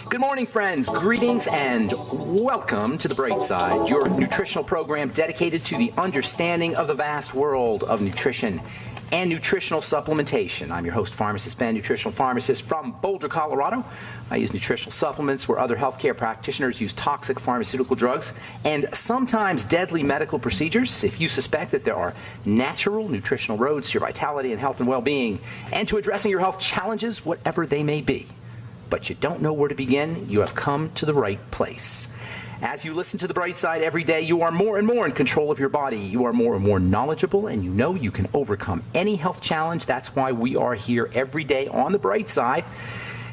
Good morning, friends. Greetings and welcome to The Bright Side, your nutritional program dedicated to the understanding of the vast world of nutrition and nutritional supplementation. I'm your host, Pharmacist Ben, nutritional pharmacist from Boulder, Colorado. I use nutritional supplements where other healthcare practitioners use toxic pharmaceutical drugs and sometimes deadly medical procedures. If you suspect that there are natural nutritional roads to your vitality and health and well-being and to addressing your health challenges, whatever they may be, but you don't know where to begin, you have come to the right place. As you listen to The Bright Side every day, you are more and more in control of your body. You are more and more knowledgeable, and you know you can overcome any health challenge. That's why we are here every day on The Bright Side,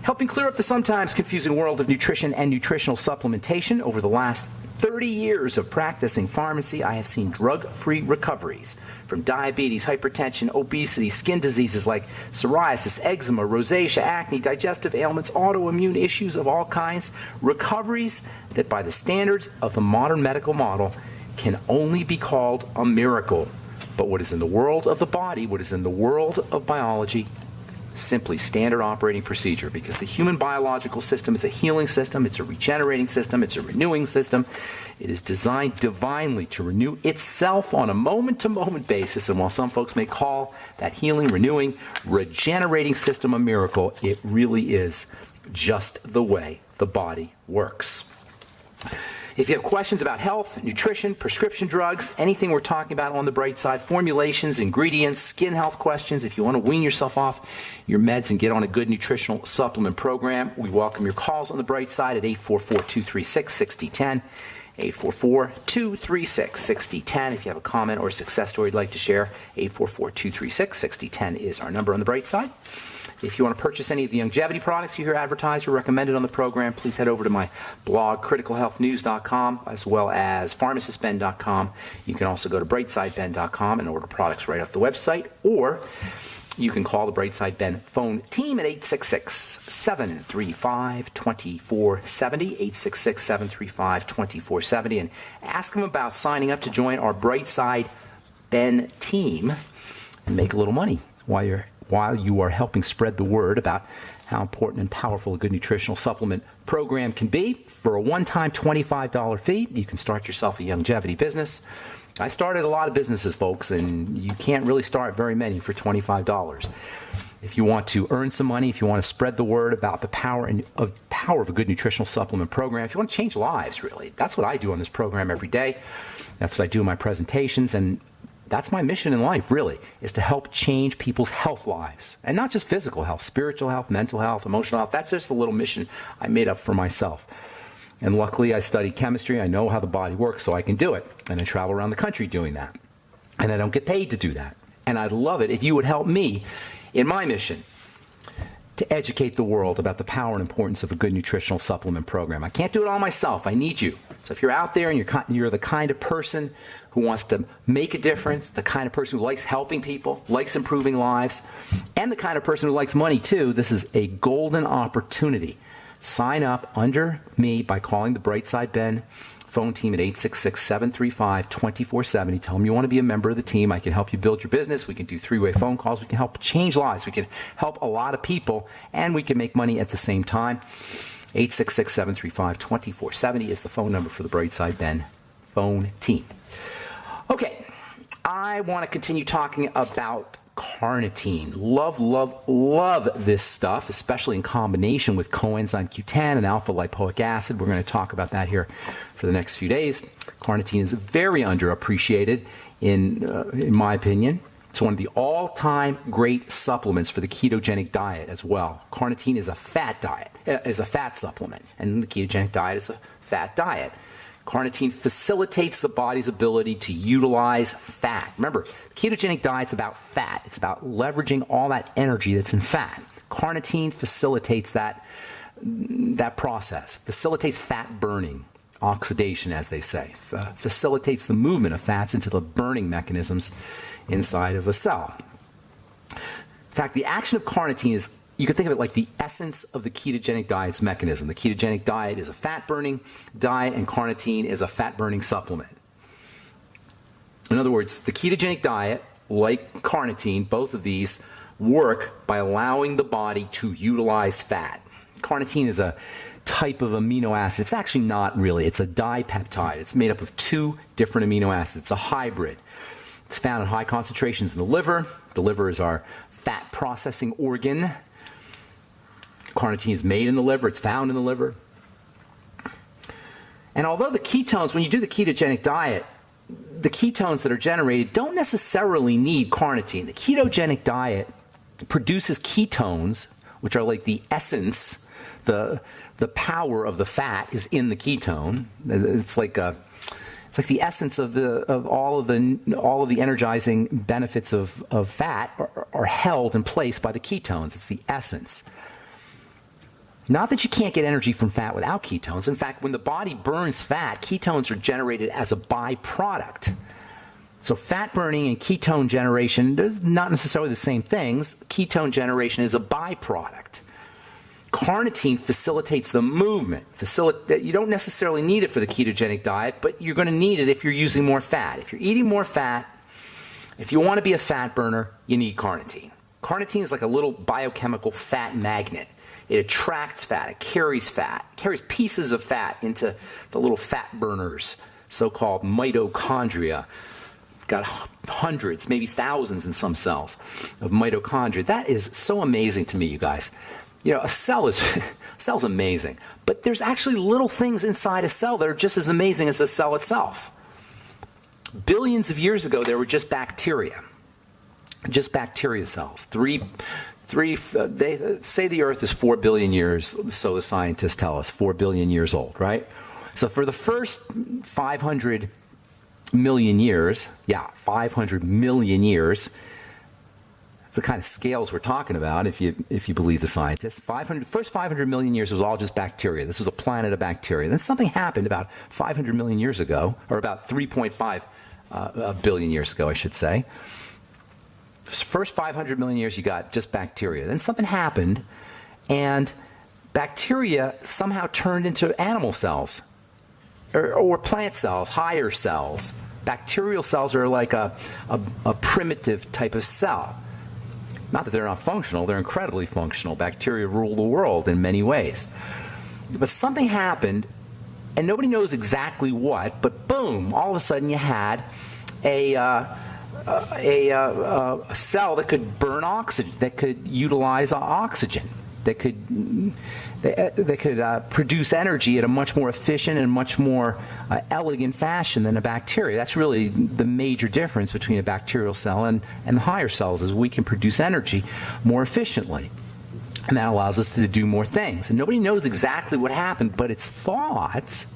helping clear up the sometimes confusing world of nutrition and nutritional supplementation. Over the last 30 years of practicing pharmacy, I have seen drug-free recoveries from diabetes, hypertension, obesity, skin diseases like psoriasis, eczema, rosacea, acne, digestive ailments, autoimmune issues of all kinds, recoveries that by the standards of the modern medical model can only be called a miracle. But what is in the world of the body, what is in the world of biology, simply standard operating procedure, because the human biological system is a healing system, it's a regenerating system, it's a renewing system. It is designed divinely to renew itself on a moment-to-moment basis, and while some folks may call that healing, renewing, regenerating system a miracle, it really is just the way the body works. If you have questions about health, nutrition, prescription drugs, anything we're talking about on The Bright Side, formulations, ingredients, skin health questions, if you want to wean yourself off your meds and get on a good nutritional supplement program, we welcome your calls on The Bright Side at 844-236-6010. 844-236-6010. If you have a comment or a success story you'd like to share, 844-236-6010 is our number on The Bright Side. If you want to purchase any of the longevity products you hear advertised or recommended on the program, please head over to my blog, criticalhealthnews.com, as well as pharmacistben.com. You can also go to brightsideben.com and order products right off the website, or you can call the Brightside Ben phone team at 866-735-2470, 866-735-2470, and ask them about signing up to join our Brightside Ben team and make a little money while you are helping spread the word about how important and powerful a good nutritional supplement program can be. For a one-time $25 fee, you can start yourself a longevity business. I started a lot of businesses, folks, and you can't really start very many for $25. If you want to earn some money, if you want to spread the word about the power of a good nutritional supplement program, if you want to change lives, really, that's what I do on this program every day. That's what I do in my presentations, and that's my mission in life, really, is to help change people's health lives. And not just physical health, spiritual health, mental health, emotional health. That's just a little mission I made up for myself. And luckily, I studied chemistry. I know how the body works, so I can do it. And I travel around the country doing that. And I don't get paid to do that. And I'd love it if you would help me in my mission to educate the world about the power and importance of a good nutritional supplement program. I can't do it all myself. I need you. So if you're out there and you're the kind of person who wants to make a difference, the kind of person who likes helping people, likes improving lives, and the kind of person who likes money too, this is a golden opportunity. Sign up under me by calling the Brightside Ben phone team at 866-735-2470. Tell them you want to be a member of the team. I can help you build your business. We can do three-way phone calls. We can help change lives. We can help a lot of people, and we can make money at the same time. 866-735-2470 is the phone number for the Brightside Ben phone team. Okay, I want to continue talking about carnitine. Love, love, love this stuff, especially in combination with coenzyme Q10 and alpha-lipoic acid. We're going to talk about that here for the next few days. Carnitine is very underappreciated, in my opinion. It's one of the all-time great supplements for the ketogenic diet as well. Carnitine is a fat supplement, and the ketogenic diet is a fat diet. Carnitine facilitates the body's ability to utilize fat. Remember, the ketogenic diet's about fat. It's about leveraging all that energy that's in fat. Carnitine facilitates that process, facilitates fat burning, oxidation, as they say, facilitates the movement of fats into the burning mechanisms inside of a cell. In fact, the action of carnitine is, you can think of it like the essence of the ketogenic diet's mechanism. The ketogenic diet is a fat-burning diet, and carnitine is a fat-burning supplement. In other words, the ketogenic diet, like carnitine, both of these work by allowing the body to utilize fat. Carnitine is a type of amino acid. It's actually not really. It's a dipeptide. It's made up of two different amino acids. It's a hybrid. It's found in high concentrations in the liver. The liver is our fat processing organ. Carnitine is made in the liver. It's found in the liver. And although the ketones, when you do the ketogenic diet, the ketones that are generated don't necessarily need carnitine. The ketogenic diet produces ketones, which are like the essence, the power of the fat is in the ketone. It's like the essence of all of the energizing benefits of fat are held in place by the ketones. It's the essence. Not that you can't get energy from fat without ketones. In fact, when the body burns fat, ketones are generated as a byproduct. So fat burning and ketone generation, they're not necessarily the same things. Ketone generation is a byproduct. Carnitine facilitates the movement. You don't necessarily need it for the ketogenic diet, but you're going to need it if you're using more fat. If you're eating more fat, if you want to be a fat burner, you need carnitine. Carnitine is like a little biochemical fat magnet. It attracts fat. It carries pieces of fat into the little fat burners, so-called mitochondria. Got hundreds, maybe thousands in some cells of mitochondria. That is so amazing to me, you guys. You know, a cell's amazing, but there's actually little things inside a cell that are just as amazing as the cell itself. Billions of years ago, there were just bacteria cells. They say the Earth is 4 billion years, so the scientists tell us, 4 billion years old, right? So for the first 500 million years, 500 million years, that's the kind of scales we're talking about, if you believe the scientists. First 500 million years was all just bacteria. This was a planet of bacteria. Then something happened about 500 million years ago, or about 3.5 billion years ago, I should say. First 500 million years, you got just bacteria. Then something happened, and bacteria somehow turned into animal cells or plant cells, higher cells. Bacterial cells are like a primitive type of cell. Not that they're not functional, they're incredibly functional. Bacteria rule the world in many ways. But something happened, and nobody knows exactly what, but boom, all of a sudden you had a cell that could burn oxygen, that could utilize oxygen, that could produce energy at a much more efficient and much more elegant fashion than a bacteria. That's really the major difference between a bacterial cell and the higher cells, is we can produce energy more efficiently. And that allows us to do more things. And nobody knows exactly what happened, but it's thought,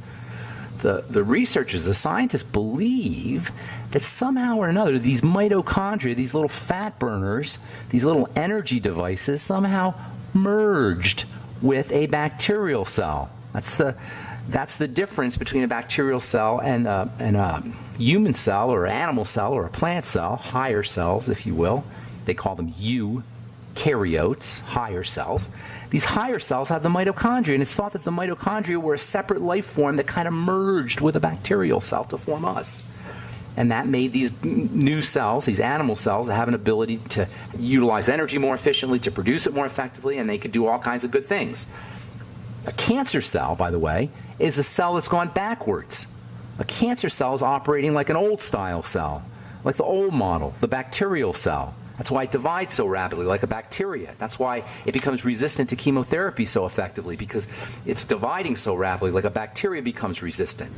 the researchers, the scientists believe that somehow or another these mitochondria, these little fat burners, these little energy devices somehow merged with a bacterial cell. That's the difference between a bacterial cell and a human cell or animal cell or a plant cell, higher cells, if you will. They call them eukaryotes, higher cells. These higher cells have the mitochondria, and it's thought that the mitochondria were a separate life form that kind of merged with a bacterial cell to form us. And that made these new cells, these animal cells, that have an ability to utilize energy more efficiently, to produce it more effectively, and they could do all kinds of good things. A cancer cell, by the way, is a cell that's gone backwards. A cancer cell is operating like an old-style cell, like the old model, the bacterial cell. That's why it divides so rapidly, like a bacteria. That's why it becomes resistant to chemotherapy so effectively, because it's dividing so rapidly, like a bacteria becomes resistant.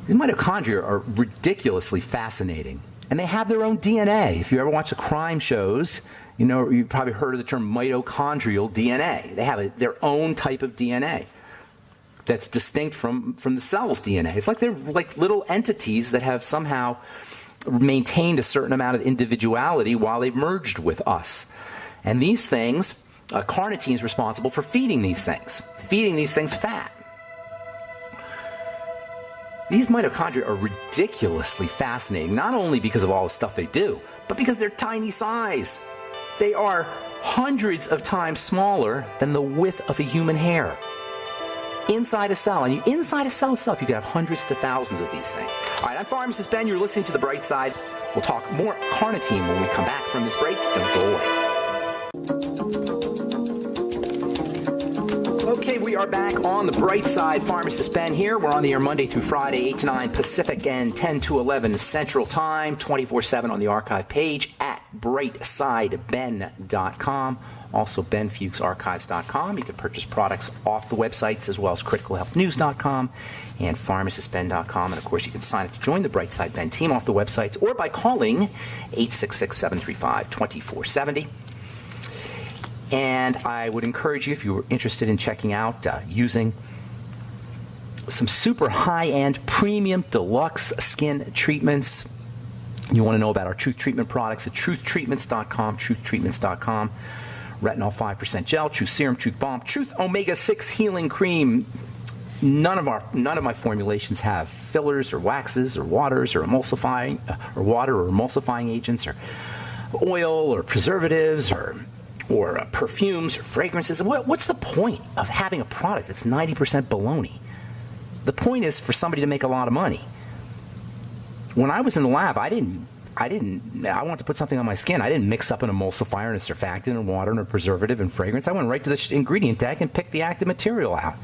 These mitochondria are ridiculously fascinating, and they have their own DNA. If you ever watch the crime shows, you know, you've probably heard of the term mitochondrial DNA. They have their own type of DNA that's distinct from the cell's DNA. It's like they're like little entities that have somehow maintained a certain amount of individuality while they've merged with us. And these things, carnitine is responsible for feeding these things fat. These mitochondria are ridiculously fascinating, not only because of all the stuff they do, but because they're tiny size. They are hundreds of times smaller than the width of a human hair. Inside a cell, and inside a cell itself, you could have hundreds to thousands of these things. All right, I'm Pharmacist Ben. You're listening to The Bright Side. We'll talk more carnitine when we come back from this break. Don't go away. Okay, we are back on the bright side. Pharmacist Ben here. We're on the air Monday through Friday, 8 to 9 Pacific and 10 to 11 Central Time, 24/7 on the archive page at brightsideben.com. Also, benfuchsarchives.com. You can purchase products off the websites as well as criticalhealthnews.com and pharmacistben.com. And, of course, you can sign up to join the Brightside Ben team off the websites or by calling 866-735-2470. And I would encourage you, if you were interested in checking out using some super high-end premium deluxe skin treatments, you want to know about our Truth Treatment products at truthtreatments.com, truthtreatments.com. Retinol 5% gel, Truth Serum, Truth Balm, Truth Omega-6 Healing Cream. None of my formulations have fillers or waxes or waters or emulsifying or water or emulsifying agents or oil or preservatives or perfumes or fragrances. What's the point of having a product that's 90% baloney? The point is for somebody to make a lot of money. When I was in the lab, I wanted to put something on my skin. I didn't mix up an emulsifier and a surfactant and water and a preservative and fragrance. I went right to the ingredient tag and picked the active material out.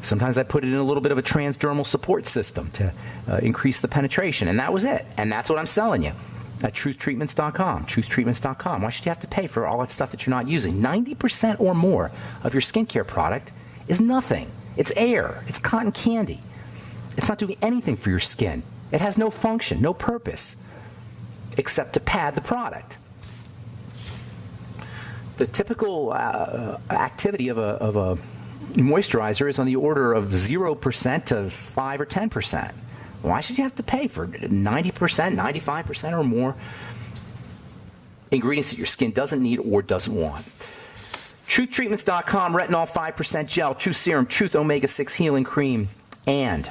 Sometimes I put it in a little bit of a transdermal support system to increase the penetration, and that was it. And that's what I'm selling you at truthtreatments.com, truthtreatments.com. Why should you have to pay for all that stuff that you're not using? 90% or more of your skincare product is nothing. It's air. It's cotton candy. It's not doing anything for your skin. It has no function, no purpose, except to pad the product. The typical activity of a moisturizer is on the order of 0% to 5 or 10%. Why should you have to pay for 90%, 95% or more ingredients that your skin doesn't need or doesn't want? TruthTreatments.com, Retinol 5% Gel, Truth Serum, Truth Omega-6 Healing Cream, and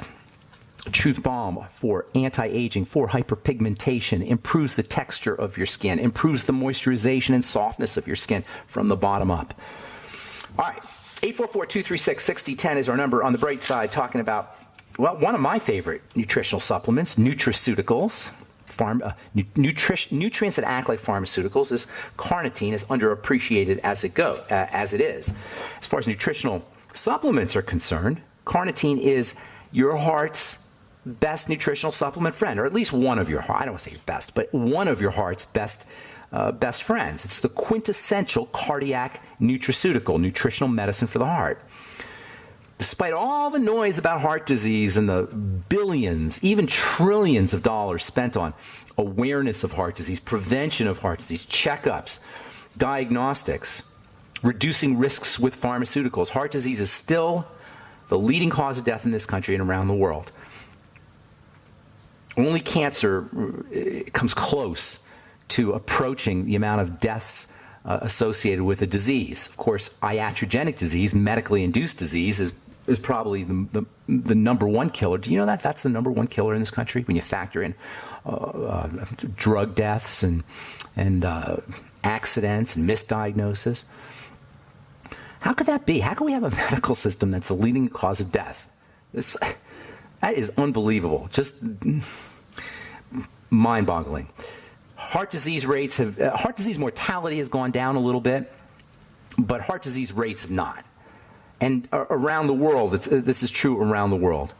Truth Balm for anti-aging, for hyperpigmentation, improves the texture of your skin, improves the moisturization and softness of your skin from the bottom up. All right, 844-236-6010 is our number on the bright side, talking about, well, one of my favorite nutritional supplements, nutraceuticals. Nutrients that act like pharmaceuticals. Is carnitine is underappreciated as it is. As far as nutritional supplements are concerned, carnitine is your heart's best nutritional supplement friend, or at least one of your, I don't want to say your best, but one of your heart's best friends. It's the quintessential cardiac nutraceutical, nutritional medicine for the heart. Despite all the noise about heart disease and the billions, even trillions of dollars spent on awareness of heart disease, prevention of heart disease, checkups, diagnostics, reducing risks with pharmaceuticals, heart disease is still the leading cause of death in this country and around the world. Only cancer comes close to approaching the amount of deaths associated with a disease. Of course, iatrogenic disease, medically induced disease, is probably the number one killer. Do you know that? That's the number one killer in this country when you factor in drug deaths and accidents and misdiagnosis. How could that be? How can we have a medical system that's the leading cause of death? That is unbelievable. Just mind-boggling. Heart disease mortality has gone down a little bit, but heart disease rates have not. And around the world, this is true around the world.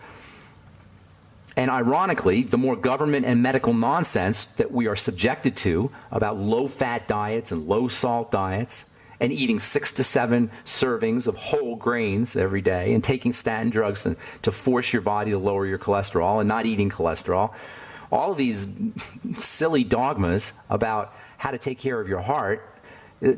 And ironically, the more government and medical nonsense that we are subjected to about low-fat diets and low-salt diets and eating 6 to 7 servings of whole grains every day and taking statin drugs to force your body to lower your cholesterol and not eating cholesterol, all of these silly dogmas about how to take care of your heart,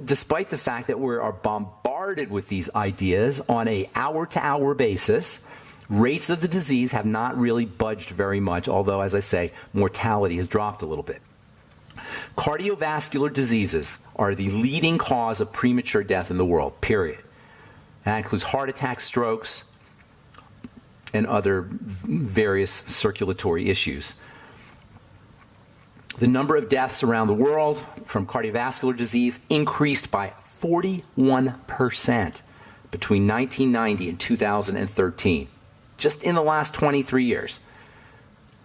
despite the fact that we are bombarded with these ideas on an hour-to-hour basis, rates of the disease have not really budged very much, although, as I say, mortality has dropped a little bit. Cardiovascular diseases are the leading cause of premature death in the world, period. That includes heart attacks, strokes, and other various circulatory issues. The number of deaths around the world from cardiovascular disease increased by 41% between 1990 and 2013, just in the last 23 years.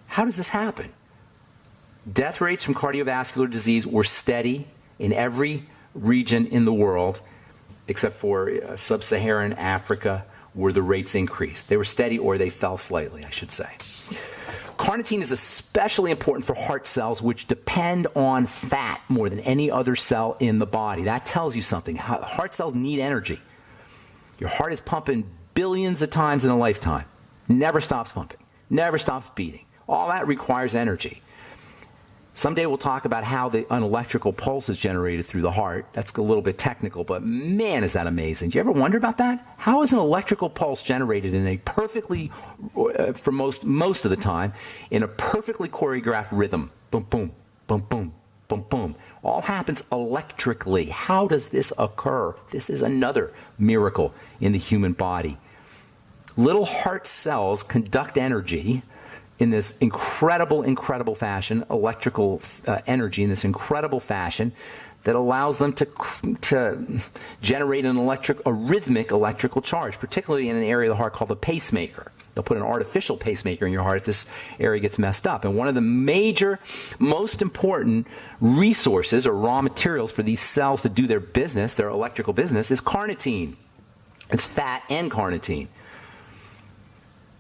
How does this happen? Death rates from cardiovascular disease were steady in every region in the world, except for sub-Saharan Africa, where the rates increased. They were steady or they fell slightly, I should say. Carnitine is especially important for heart cells, which depend on fat more than any other cell in the body. That tells you something. Heart cells need energy. Your heart is pumping billions of times in a lifetime. Never stops pumping. Never stops beating. All that requires energy. Someday we'll talk about how an electrical pulse is generated through the heart. That's a little bit technical, but man, is that amazing. Do you ever wonder about that? How is an electrical pulse generated in a perfectly, for most of the time, in a perfectly choreographed rhythm? Boom, boom, boom, boom, boom, boom. All happens electrically. How does this occur? This is another miracle in the human body. Little heart cells conduct energy in this incredible fashion, electrical energy in this incredible fashion that allows them to generate a rhythmic electrical charge, particularly in an area of the heart called the pacemaker. They'll put an artificial pacemaker in your heart if this area gets messed up. And one of the major, most important resources or raw materials for these cells to do their business, their electrical business, is carnitine. It's fat and carnitine.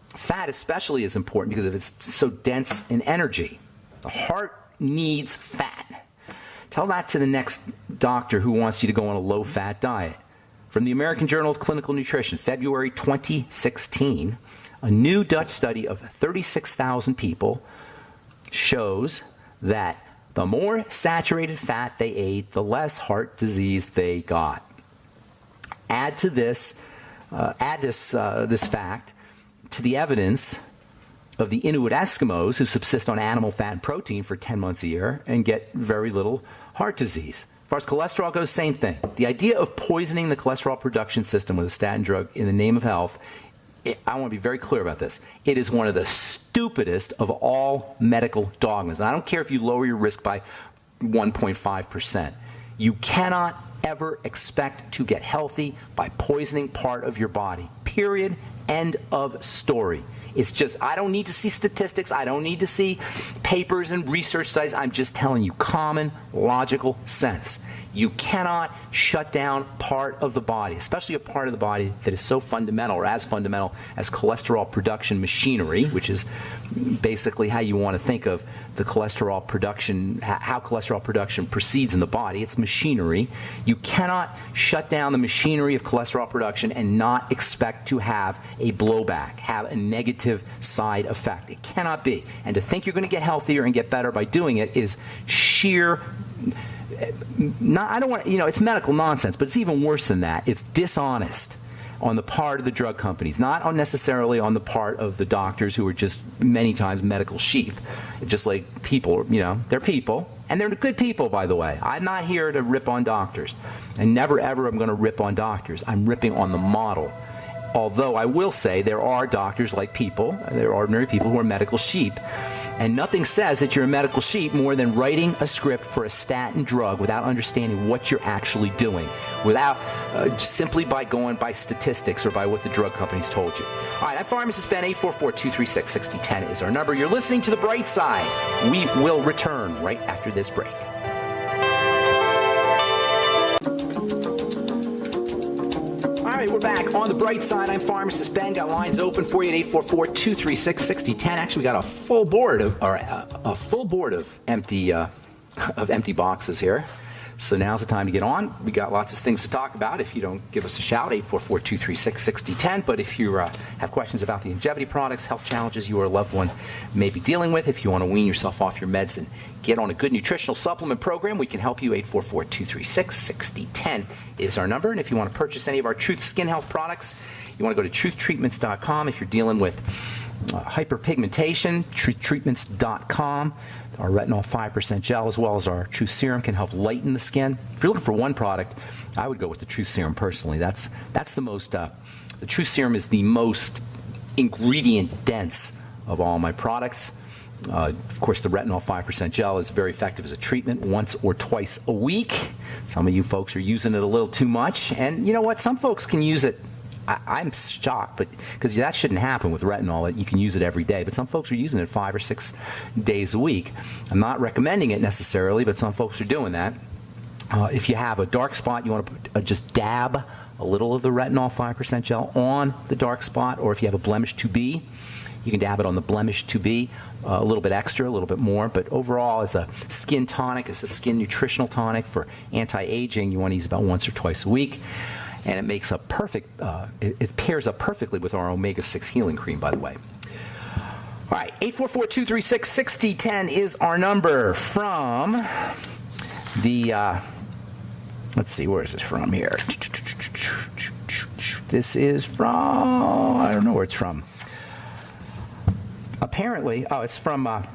Fat especially is important because of it's so dense in energy. The heart needs fat. Tell that to the next doctor who wants you to go on a low-fat diet. From the American Journal of Clinical Nutrition, February 2016, a new Dutch study of 36,000 people shows that the more saturated fat they ate, the less heart disease they got. Add this fact to the evidence of the Inuit Eskimos who subsist on animal fat and protein for 10 months a year and get very little heart disease. As far as cholesterol goes, same thing. The idea of poisoning the cholesterol production system with a statin drug in the name of health, I want to be very clear about this. It is one of the stupidest of all medical dogmas. And I don't care if you lower your risk by 1.5%. You cannot ever expect to get healthy by poisoning part of your body. Period. End of story. It's just, I don't need to see statistics. I don't need to see papers and research studies. I'm just telling you common, logical sense. You cannot shut down part of the body, especially a part of the body that is so fundamental or as fundamental as cholesterol production machinery, which is basically how you want to think of the cholesterol production, how cholesterol production proceeds in the body. It's machinery. You cannot shut down the machinery of cholesterol production and not expect to have a blowback, have a negative side effect. It cannot be. And to think you're going to get healthier and get better by doing it is sheer, I don't want, it's medical nonsense, but it's even worse than that. It's dishonest on the part of the drug companies, not necessarily on the part of the doctors who are just many times medical sheep. Just like people, they're people, and they're good people, by the way. I'm not here to rip on doctors, and never ever I'm going to rip on doctors. I'm ripping on the model. Although I will say there are doctors like people, there are ordinary people who are medical sheep. And nothing says that you're a medical sheep more than writing a script for a statin drug without understanding what you're actually doing, without simply by going by statistics or by what the drug companies told you. All right, I'm Pharmacist Ben. 844-236-6010 is our number. You're listening to The Bright Side. We will return right after this break. All right, we're back on The Bright Side. I'm Pharmacist Ben. Got lines open for you at 844-236-6010. Actually, we got a full board of empty boxes here. So now's the time to get on. We got lots of things to talk about. If you don't give us a shout, 844-236-6010. But if you have questions about the longevity products, health challenges you or a loved one may be dealing with, if you want to wean yourself off your meds and get on a good nutritional supplement program, we can help you. 844-236-6010 is our number. And if you want to purchase any of our Truth Skin Health products, you want to go to truthtreatments.com. If you're dealing with hyperpigmentation, truthtreatments.com. Our retinol 5% gel as well as our Truth Serum can help lighten the skin. If you're looking for one product, I would go with the Truth Serum personally. That's the most, the Truth Serum is the most ingredient dense of all my products. Of course, the retinol 5% gel is very effective as a treatment once or twice a week. Some of you folks are using it a little too much. And you know what? Some folks can use it. I'm shocked, but because that shouldn't happen with retinol, that you can use it every day. But some folks are using it 5 or 6 days a week. I'm not recommending it necessarily, but some folks are doing that. If you have a dark spot, you want to just dab a little of the retinol 5% gel on the dark spot, or if you have a blemish 2B, you can dab it on the blemish 2B, a little bit extra, a little bit more. But overall, as a skin tonic, as a skin nutritional tonic for anti-aging, you want to use about once or twice a week. And it makes a perfect, it pairs up perfectly with our omega-6 healing cream, by the way. All right, 844-236-6010 is our number from the, let's see, where is this from here? This is from, I don't know where it's from. Apparently, it's from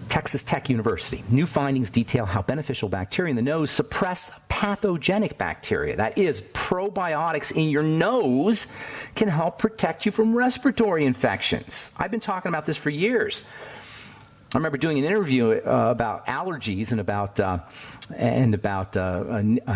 Texas Tech University. New findings detail how beneficial bacteria in the nose suppress pathogenic bacteria. That is, probiotics in your nose can help protect you from respiratory infections. I've been talking about this for years. I remember doing an interview about allergies and about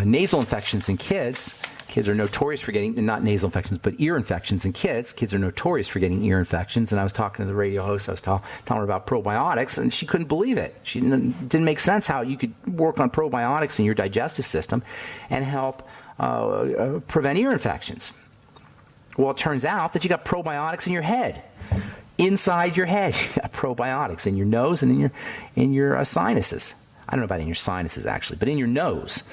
nasal infections in kids. Kids are notorious for getting, not nasal infections, but ear infections in kids. Kids are notorious for getting ear infections. And I was talking to the radio host. I was telling her about probiotics, and she couldn't believe it. She didn't make sense how you could work on probiotics in your digestive system and help prevent ear infections. Well, it turns out that you got probiotics in your head. Inside your head, you got probiotics in your nose and in your sinuses. I don't know about in your sinuses, actually, but in your nose.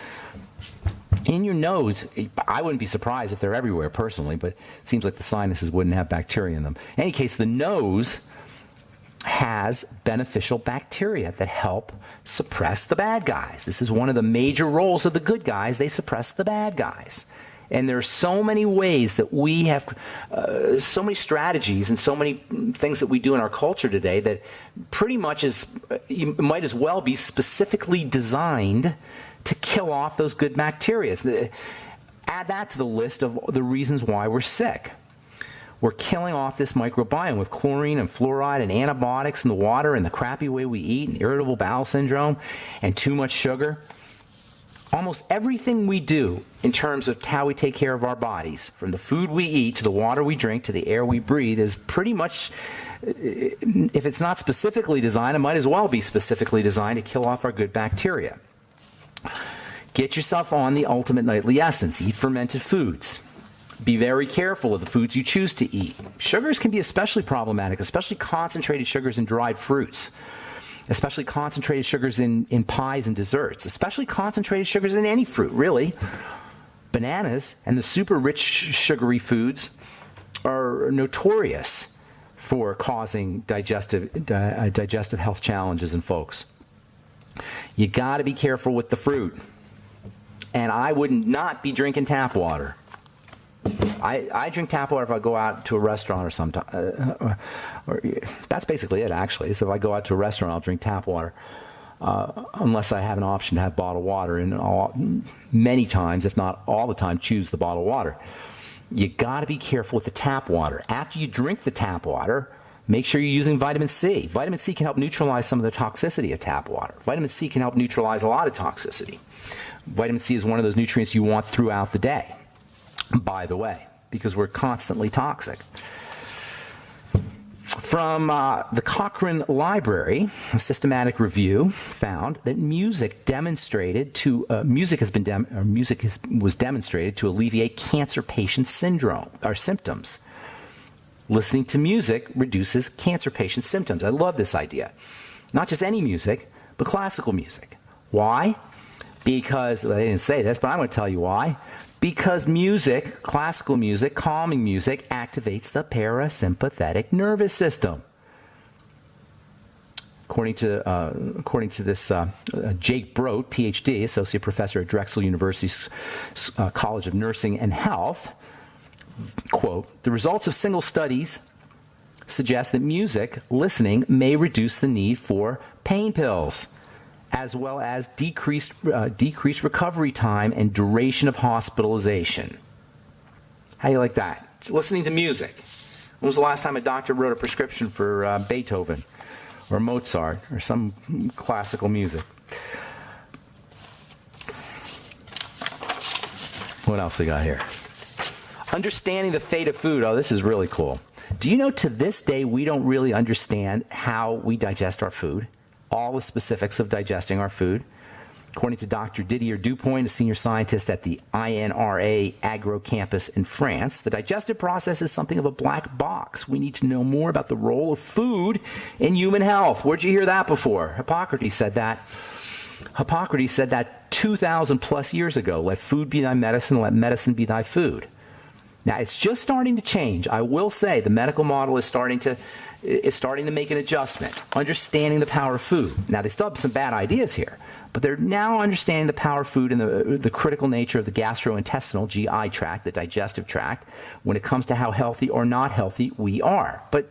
In your nose, I wouldn't be surprised if they're everywhere personally, but it seems like the sinuses wouldn't have bacteria in them. In any case, the nose has beneficial bacteria that help suppress the bad guys. This is one of the major roles of the good guys. They suppress the bad guys. And there are so many ways that we have, so many strategies and so many things that we do in our culture today that pretty much you might as well be specifically designed to kill off those good bacteria. Add that to the list of the reasons why we're sick. We're killing off this microbiome with chlorine and fluoride and antibiotics in the water and the crappy way we eat and irritable bowel syndrome and too much sugar. Almost everything we do in terms of how we take care of our bodies, from the food we eat to the water we drink to the air we breathe, is pretty much, if it's not specifically designed, it might as well be specifically designed to kill off our good bacteria. Get yourself on the ultimate nightly essence. Eat fermented foods. Be very careful of the foods you choose to eat. Sugars can be especially problematic, especially concentrated sugars in dried fruits. Especially concentrated sugars in pies and desserts, especially concentrated sugars in any fruit, really. Bananas and the super rich sugary foods are notorious for causing digestive health challenges in folks. You got to be careful with the fruit. And I would not be drinking tap water. I drink tap water if I go out to a restaurant or something. That's basically it, actually. So if I go out to a restaurant, I'll drink tap water. Unless I have an option to have bottled water. And many times, if not all the time, choose the bottled water. You got to be careful with the tap water. After you drink the tap water, make sure you're using vitamin C. Vitamin C can help neutralize some of the toxicity of tap water. Vitamin C can help neutralize a lot of toxicity. Vitamin C is one of those nutrients you want throughout the day, by the way, because we're constantly toxic. From the Cochrane Library, a systematic review found that music was demonstrated to alleviate cancer patients' syndrome or symptoms. Listening to music reduces cancer patients' symptoms. I love this idea. Not just any music, but classical music. Why? Because, well, they didn't say this, but I'm going to tell you why. Because music, classical music, calming music, activates the parasympathetic nervous system. According to this Jake Brodt, PhD, associate professor at Drexel University's College of Nursing and Health, quote, the results of single studies suggest that music listening may reduce the need for pain pills, as well as decreased recovery time and duration of hospitalization. How do you like that? Listening to music. When was the last time a doctor wrote a prescription for Beethoven or Mozart or some classical music? What else we got here? Understanding the fate of food. Oh, this is really cool. Do you know to this day we don't really understand how we digest our food? All the specifics of digesting our food. According to Dr. Didier Dupont, a senior scientist at the INRA Agro campus in France, the digestive process is something of a black box. We need to know more about the role of food in human health. Where'd you hear that before? Hippocrates said that. Hippocrates said that 2,000 plus years ago. Let food be thy medicine, let medicine be thy food. Now, it's just starting to change. I will say the medical model is starting to make an adjustment, understanding the power of food. Now, they still have some bad ideas here, but they're now understanding the power of food and the critical nature of the gastrointestinal GI tract, the digestive tract, when it comes to how healthy or not healthy we are. But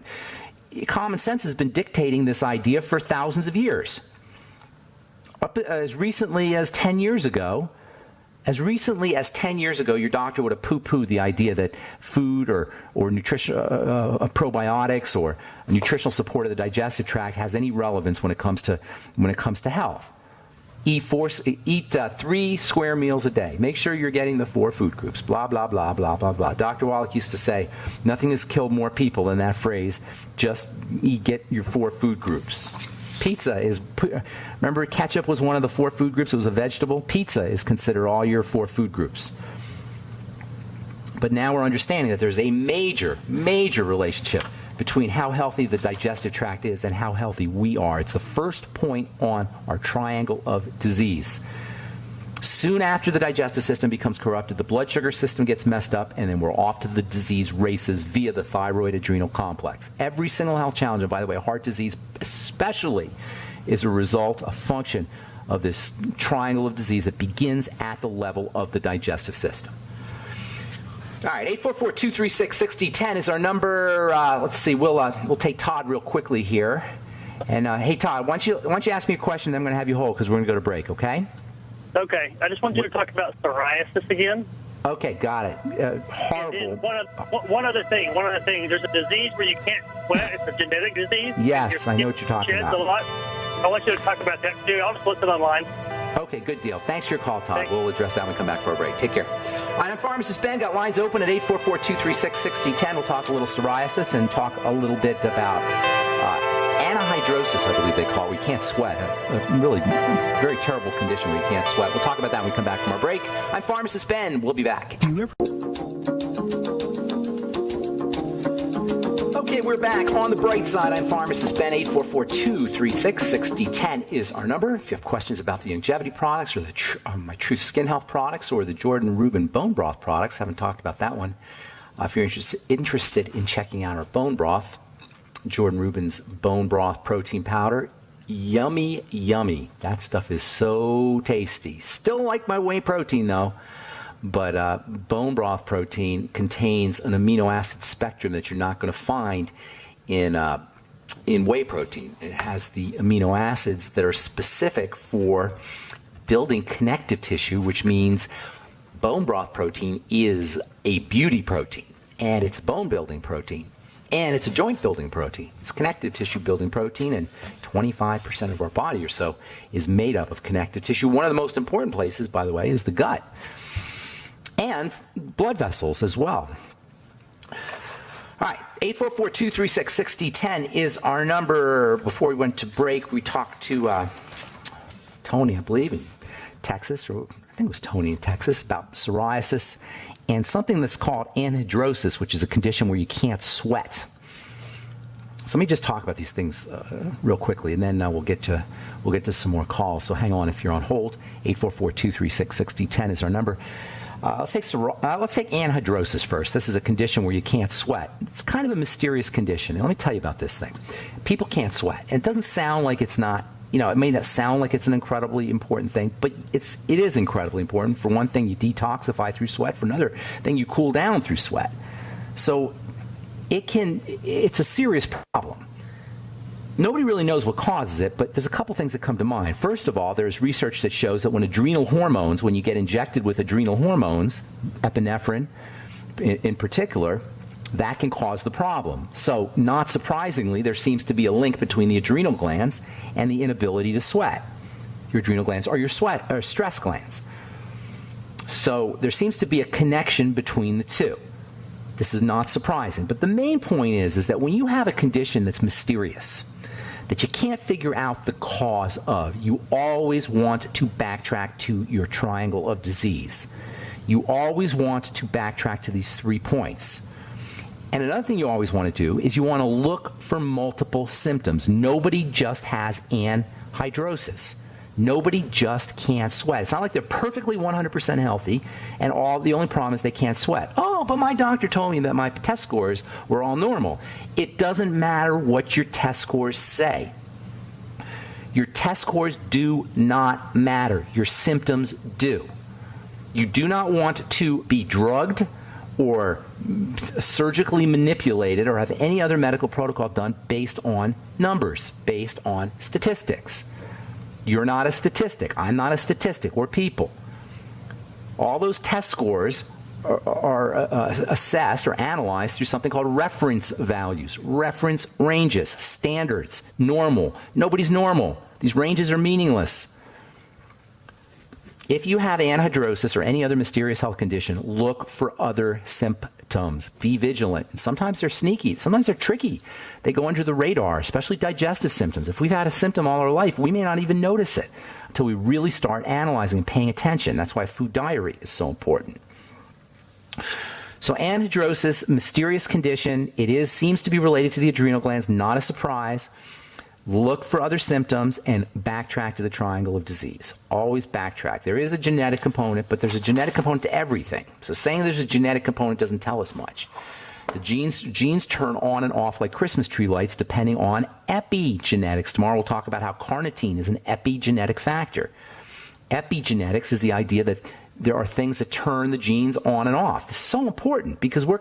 common sense has been dictating this idea for thousands of years. Up as recently as 10 years ago, your doctor would have poo-pooed the idea that food or nutrition, probiotics or nutritional support of the digestive tract has any relevance when it comes to health. Eat 3 square meals a day. Make sure you're getting the 4 food groups. Blah, blah, blah, blah, blah, blah. Dr. Wallach used to say, nothing has killed more people than that phrase, just get your 4 food groups. Remember ketchup was one of the 4 food groups, it was a vegetable? Pizza is considered all your 4 food groups. But now we're understanding that there's a major, major relationship between how healthy the digestive tract is and how healthy we are. It's the first point on our triangle of disease. Soon after the digestive system becomes corrupted, the blood sugar system gets messed up, and then we're off to the disease races via the thyroid adrenal complex. Every single health challenge, and by the way, heart disease especially, is a result, a function of this triangle of disease that begins at the level of the digestive system. All right, 844-236-6010 is our number. Let's see, we'll take Todd real quickly here. And hey, Todd, why don't you ask me a question, then I'm going to have you hold because we're going to go to break, okay? Okay, I just want you to talk about psoriasis again. Okay, got it. Horrible. One other thing. There's a disease where you can't sweat. It's a genetic disease. Yes, I know what you're talking about. A lot. I want you to talk about that too. I'll just listen online. Okay, good deal. Thanks for your call, Todd. Thanks. We'll address that when we come back for a break. Take care. All right, I'm Pharmacist Ben. Got lines open at 844-236-6010. We'll talk a little psoriasis and talk a little bit about anhydrosis, I believe they call it. We can't sweat. A really very terrible condition where you can't sweat. We'll talk about that when we come back from our break. I'm Pharmacist Ben. We'll be back. Okay, we're back on the bright side. I'm Pharmacist Ben. 844-236-6010 is our number. If you have questions about the longevity products or my Truth Skin Health products or the Jordan Rubin bone broth products, haven't talked about that one. If you're interested in checking out our bone broth, Jordan Rubin's bone broth protein powder, yummy, yummy. That stuff is so tasty. Still like my whey protein though. But bone broth protein contains an amino acid spectrum that you're not going to find in whey protein. It has the amino acids that are specific for building connective tissue, which means bone broth protein is a beauty protein, and it's a bone building protein, and it's a joint building protein. It's connective tissue building protein, and 25% of our body or so is made up of connective tissue. One of the most important places, by the way, is the gut. And blood vessels as well. All right, 844-236-6010 is our number. Before we went to break, we talked to Tony, I believe, in Texas, or I think it was Tony in Texas, about psoriasis and something that's called anhydrosis, which is a condition where you can't sweat. So let me just talk about these things real quickly, and then we'll get to some more calls. So hang on if you're on hold. 844-236-6010 is our number. Let's take anhydrosis first. This is a condition where you can't sweat. It's kind of a mysterious condition. And let me tell you about this thing. People can't sweat. And it doesn't sound like it's not, it may not sound like it's an incredibly important thing, but it is incredibly important. For one thing, you detoxify through sweat. For another thing, you cool down through sweat. So it's a serious problem. Nobody really knows what causes it, but there's a couple things that come to mind. First of all, there's research that shows that when you get injected with adrenal hormones, epinephrine in particular, that can cause the problem. So, not surprisingly, there seems to be a link between the adrenal glands and the inability to sweat. Your adrenal glands are your stress glands. So, there seems to be a connection between the two. This is not surprising. But the main point is that when you have a condition that's mysterious, that you can't figure out the cause of, you always want to backtrack to your triangle of disease. You always want to backtrack to these 3 points. And another thing you always want to do is you want to look for multiple symptoms. Nobody just has anhidrosis. Nobody just can't sweat. It's not like they're perfectly 100% healthy and the only problem is they can't sweat. Oh, but my doctor told me that my test scores were all normal. It doesn't matter what your test scores say. Your test scores do not matter. Your symptoms do. You do not want to be drugged or surgically manipulated or have any other medical protocol done based on numbers, based on statistics. You're not a statistic. I'm not a statistic. We're people. All those test scores are assessed or analyzed through something called reference values, reference ranges, standards, normal. Nobody's normal. These ranges are meaningless. If you have anhidrosis or any other mysterious health condition, look for other symptoms. Be vigilant. Sometimes they're sneaky. Sometimes they're tricky. They go under the radar, especially digestive symptoms. If we've had a symptom all our life, we may not even notice it until we really start analyzing and paying attention. That's why food diary is so important. So anhidrosis, mysterious condition. It seems to be related to the adrenal glands. Not a surprise. Look for other symptoms and backtrack to the triangle of disease. Always backtrack. There is a genetic component, but there's a genetic component to everything. So saying there's a genetic component doesn't tell us much. The genes turn on and off like Christmas tree lights depending on epigenetics. Tomorrow we'll talk about how carnitine is an epigenetic factor. Epigenetics is the idea that there are things that turn the genes on and off. This is so important because we're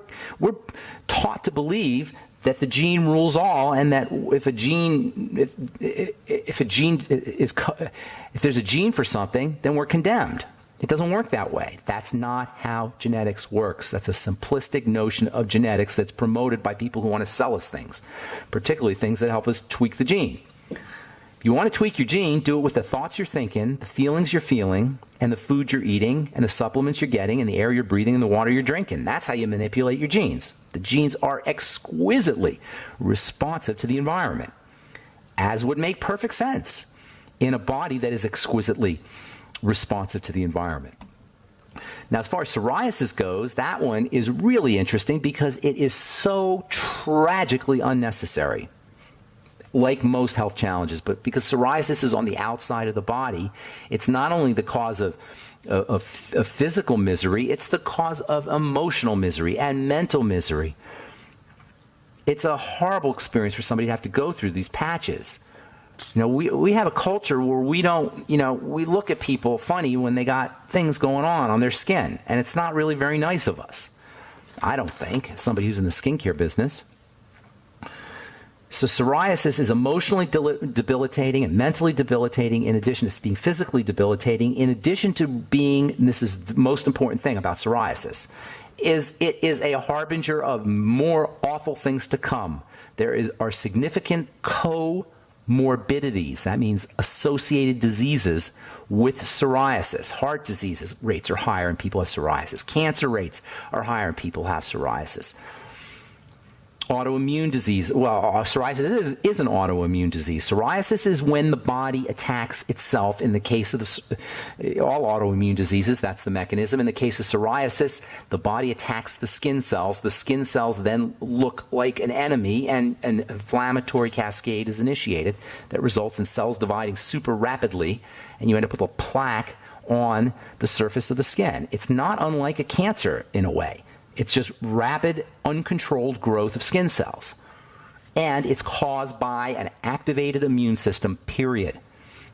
taught to believe that the gene rules all, and that if there's a gene for something, then we're condemned. It doesn't work that way. That's not how genetics works. That's a simplistic notion of genetics that's promoted by people who want to sell us things, particularly things that help us tweak the gene. If you want to tweak your gene, do it with the thoughts you're thinking, the feelings you're feeling, and the food you're eating, and the supplements you're getting, and the air you're breathing, and the water you're drinking. That's how you manipulate your genes. The genes are exquisitely responsive to the environment, as would make perfect sense in a body that is exquisitely responsive to the environment. Now, as far as psoriasis goes, that one is really interesting because it is so tragically unnecessary. Like most health challenges, but because psoriasis is on the outside of the body, it's not only the cause of physical misery, it's the cause of emotional misery and mental misery. It's a horrible experience for somebody to have to go through these patches. You know, we have a culture where we don't, we look at people funny when they got things going on their skin, and it's not really very nice of us. I don't think, as somebody who's in the skincare business. So psoriasis is emotionally debilitating and mentally debilitating, in addition to being physically debilitating, in addition to being, and this is the most important thing about psoriasis, is it is a harbinger of more awful things to come. There are significant comorbidities, that means associated diseases with psoriasis. Heart diseases rates are higher in people who have psoriasis. Cancer rates are higher in people who have psoriasis. Autoimmune disease. Well, psoriasis is an autoimmune disease. Psoriasis is when the body attacks itself. In the case of all autoimmune diseases, that's the mechanism. In the case of psoriasis, the body attacks the skin cells. The skin cells then look like an enemy, and an inflammatory cascade is initiated that results in cells dividing super rapidly, and you end up with a plaque on the surface of the skin. It's not unlike a cancer in a way. It's just rapid, uncontrolled growth of skin cells. And it's caused by an activated immune system, period.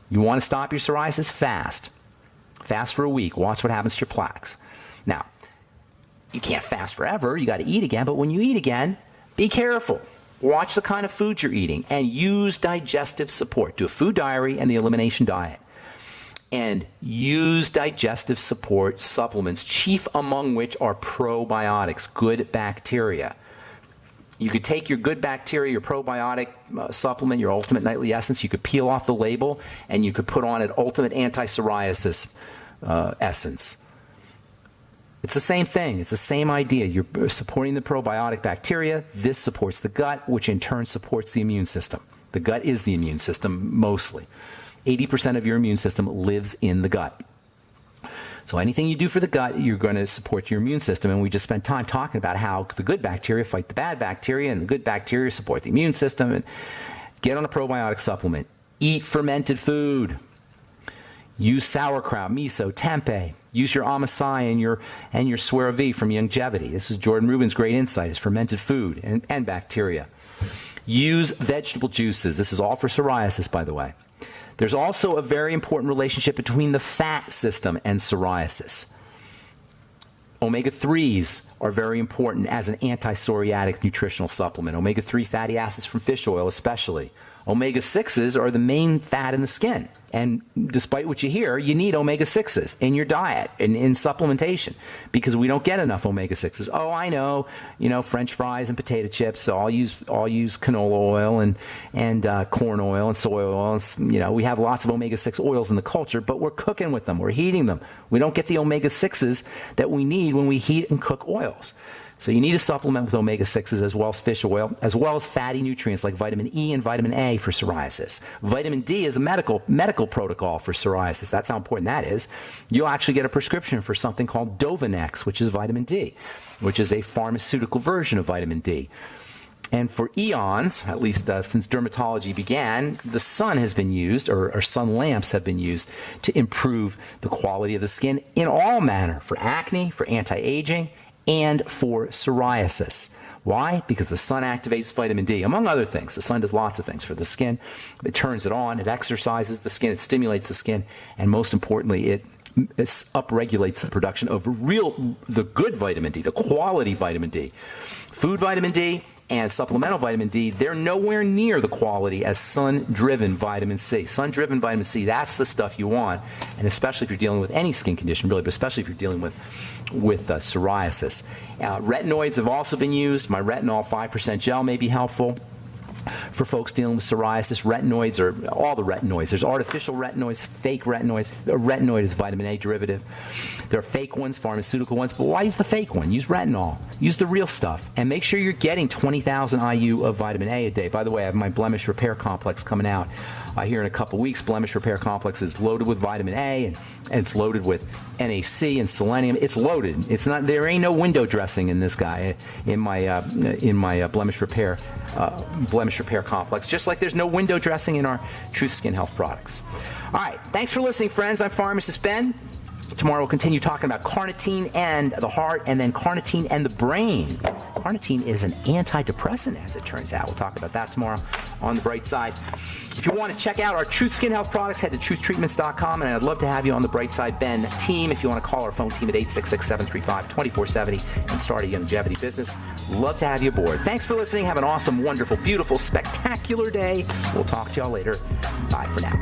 You want to stop your psoriasis? Fast. Fast for a week. Watch what happens to your plaques. Now, you can't fast forever. You got to eat again. But when you eat again, be careful. Watch the kind of food you're eating and use digestive support. Do a food diary and the elimination diet. And use digestive support supplements, chief among which are probiotics, good bacteria. You could take your good bacteria, your probiotic supplement, your Ultimate Nightly Essence, you could peel off the label, and you could put on an Ultimate Anti-Psoriasis Essence. It's the same thing. It's the same idea. You're supporting the probiotic bacteria. This supports the gut, which in turn supports the immune system. The gut is the immune system mostly. 80% of your immune system lives in the gut. So anything you do for the gut, you're going to support your immune system. And we just spent time talking about how the good bacteria fight the bad bacteria, and the good bacteria support the immune system. And get on a probiotic supplement. Eat fermented food. Use sauerkraut, miso, tempeh. Use your amasai and your Suero V from Longevity. This is Jordan Rubin's great insight, is fermented food and bacteria. Use vegetable juices. This is all for psoriasis, by the way. There's also a very important relationship between the fat system and psoriasis. Omega-3s are very important as an anti-psoriatic nutritional supplement. Omega-3 fatty acids from fish oil especially. Omega-6s are the main fat in the skin. And despite what you hear, you need omega-6s in your diet and in supplementation because we don't get enough omega-6s. Oh, I know, French fries and potato chips. So I'll use canola oil and corn oil and soy oil. And, we have lots of omega-6 oils in the culture, but we're cooking with them. We're heating them. We don't get the omega-6s that we need when we heat and cook oils. So you need to supplement with omega-6s as well as fish oil, as well as fatty nutrients like vitamin E and vitamin A for psoriasis. Vitamin D is a medical protocol for psoriasis. That's how important that is. You'll actually get a prescription for something called Dovanex, which is vitamin D, which is a pharmaceutical version of vitamin D. And for eons, at least since dermatology began, the sun has been used, or sun lamps have been used to improve the quality of the skin in all manner, for acne, for anti-aging, and for psoriasis. Why? Because the sun activates vitamin D, among other things. The sun does lots of things for the skin. It turns it on, it exercises the skin, it stimulates the skin, and most importantly, it upregulates the production of the good vitamin D, the quality vitamin D. Food vitamin D and supplemental vitamin D, they're nowhere near the quality as sun-driven vitamin C. Sun-driven vitamin C, that's the stuff you want, and especially if you're dealing with any skin condition, really, but especially if you're dealing with psoriasis. Retinoids have also been used. My retinol 5% gel may be helpful for folks dealing with psoriasis. Retinoids are all the retinoids. There's artificial retinoids, fake retinoids. A retinoid is vitamin A derivative. There are fake ones, pharmaceutical ones, but why use the fake one? Use retinol. Use the real stuff. And make sure you're getting 20,000 IU of vitamin A a day. By the way, I have my blemish repair complex coming out here in a couple weeks. Blemish repair complex is loaded with vitamin A, and it's loaded with NAC and selenium. It's loaded. It's not. There ain't no window dressing in this guy. In my blemish repair complex. Just like there's no window dressing in our Truth Skin Health products. All right. Thanks for listening, friends. I'm Pharmacist Ben. Tomorrow we'll continue talking about carnitine and the heart, and then carnitine and the brain. Carnitine is an antidepressant, as it turns out. We'll talk about that tomorrow on the bright side. If you want to check out our Truth Skin Health products, head to truthtreatments.com, and I'd love to have you on the Bright Side Ben team. If you want to call our phone team at 866-735-2470 and start a longevity business, love to have you aboard. Thanks for listening. Have an awesome, wonderful, beautiful, spectacular day. We'll talk to y'all later. Bye for now.